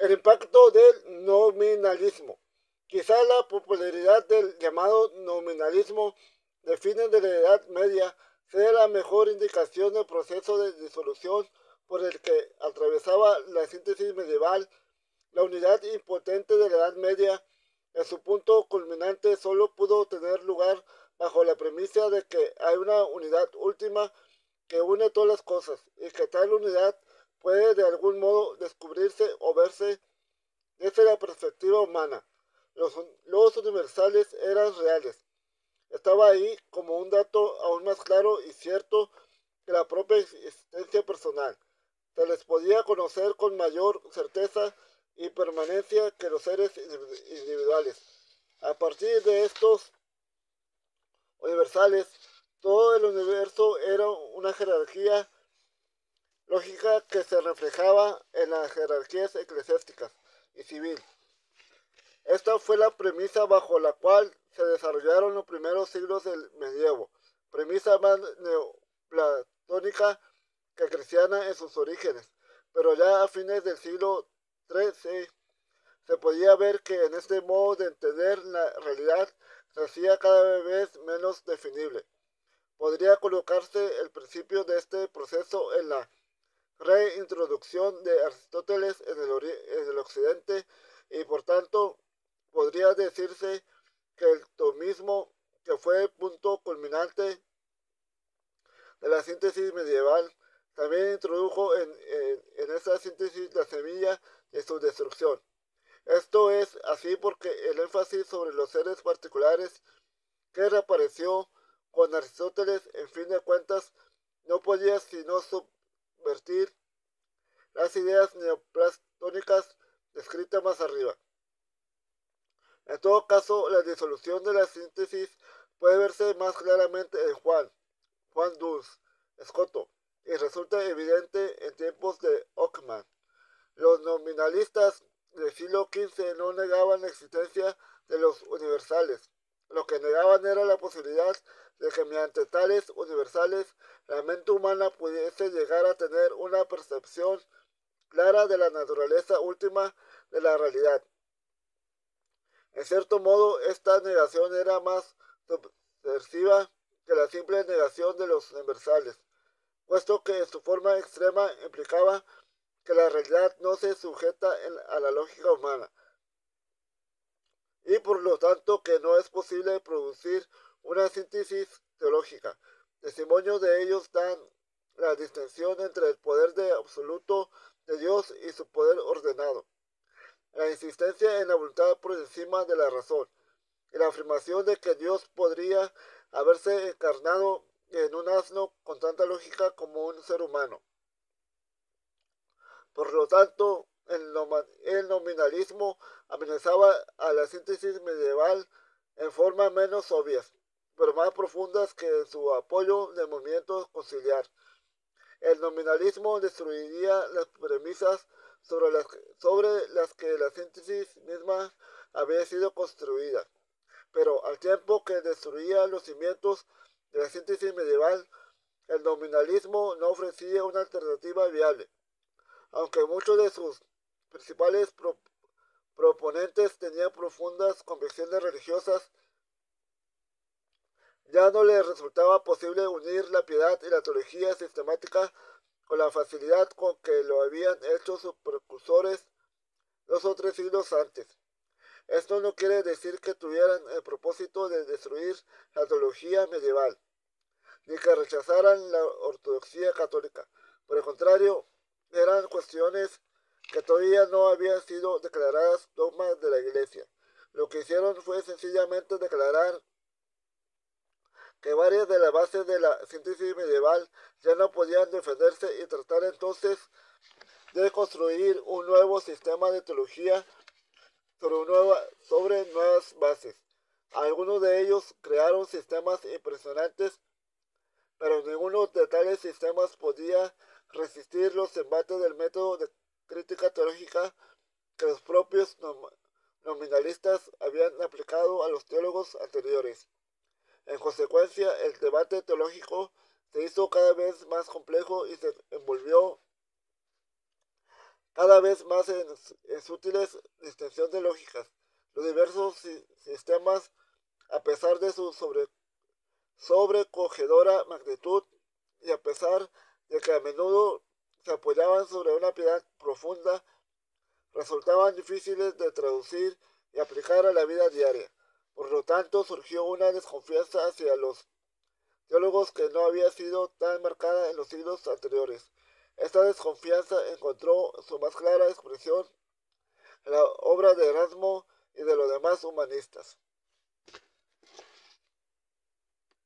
El impacto del nominalismo. Quizá la popularidad del llamado nominalismo de fines de la Edad Media sea la mejor indicación del proceso de disolución por el que atravesaba la síntesis medieval. La unidad impotente de la Edad Media, en su punto culminante, solo pudo tener lugar bajo la premisa de que hay una unidad última que une todas las cosas y que tal unidad puede de algún modo descubrirse o verse desde la perspectiva humana. Los universales eran reales. Estaba ahí como un dato aún más claro y cierto que la propia existencia personal. Se les podía conocer con mayor certeza y permanencia que los seres individuales. A partir de estos universales, todo el universo era una jerarquía lógica que se reflejaba en las jerarquías eclesiásticas y civil. Esta fue la premisa bajo la cual se desarrollaron los primeros siglos del medievo, premisa más neoplatónica que cristiana en sus orígenes, pero ya a fines del siglo XIII se podía ver que en este modo de entender la realidad se hacía cada vez menos definible. Podría colocarse el principio de este proceso en la reintroducción de Aristóteles en el occidente y por tanto podría decirse que el tomismo, que fue el punto culminante de la síntesis medieval, también introdujo en esa síntesis la semilla de su destrucción. Esto es así porque el énfasis sobre los seres particulares que reapareció con Aristóteles, en fin de cuentas, no podía sino subvertir las ideas neoplatónicas descritas más arriba. En todo caso, la disolución de la síntesis puede verse más claramente en Juan Duns Scoto, y resulta evidente en tiempos de Ockman. Los nominalistas del siglo XV no negaban la existencia de los universales. Lo que negaban era la posibilidad de que mediante tales universales la mente humana pudiese llegar a tener una percepción clara de la naturaleza última de la realidad. En cierto modo, esta negación era más subversiva que la simple negación de los universales, puesto que en su forma extrema implicaba que la realidad no se sujeta a la lógica humana, y por lo tanto que no es posible producir una síntesis teológica. Testimonio de ellos dan la distinción entre el poder de absoluto de Dios y su poder ordenado, la insistencia en la voluntad por encima de la razón, y la afirmación de que Dios podría haberse encarnado en un asno con tanta lógica como un ser humano. Por lo tanto, el nominalismo amenazaba a la síntesis medieval en formas menos obvias, pero más profundas que en su apoyo del movimiento conciliar. El nominalismo destruiría las premisas sobre las que la síntesis misma había sido construida, pero al tiempo que destruía los cimientos de la síntesis medieval, el nominalismo no ofrecía una alternativa viable. Aunque muchos de sus principales proponentes tenían profundas convicciones religiosas, ya no les resultaba posible unir la piedad y la teología sistemática con la facilidad con que lo habían hecho sus precursores 2 o 3 siglos antes. Esto no quiere decir que tuvieran el propósito de destruir la teología medieval, ni que rechazaran la ortodoxia católica. Por el contrario, eran cuestiones que todavía no habían sido declaradas dogmas de la Iglesia. Lo que hicieron fue sencillamente declarar que varias de las bases de la síntesis medieval ya no podían defenderse y tratar entonces de construir un nuevo sistema de teología sobre nuevas bases. Algunos de ellos crearon sistemas impresionantes, pero ninguno de tales sistemas podía resistir los embates del método de crítica teológica que los propios nominalistas habían aplicado a los teólogos anteriores. En consecuencia, el debate teológico se hizo cada vez más complejo y se envolvió cada vez más en sutiles distinción de lógicas. Los diversos sistemas, a pesar de su sobrecogedora magnitud y a pesar de que a menudo se apoyaban sobre una piedad profunda, resultaban difíciles de traducir y aplicar a la vida diaria. Por lo tanto, surgió una desconfianza hacia los teólogos que no había sido tan marcada en los siglos anteriores. Esta desconfianza encontró su más clara expresión en la obra de Erasmo y de los demás humanistas.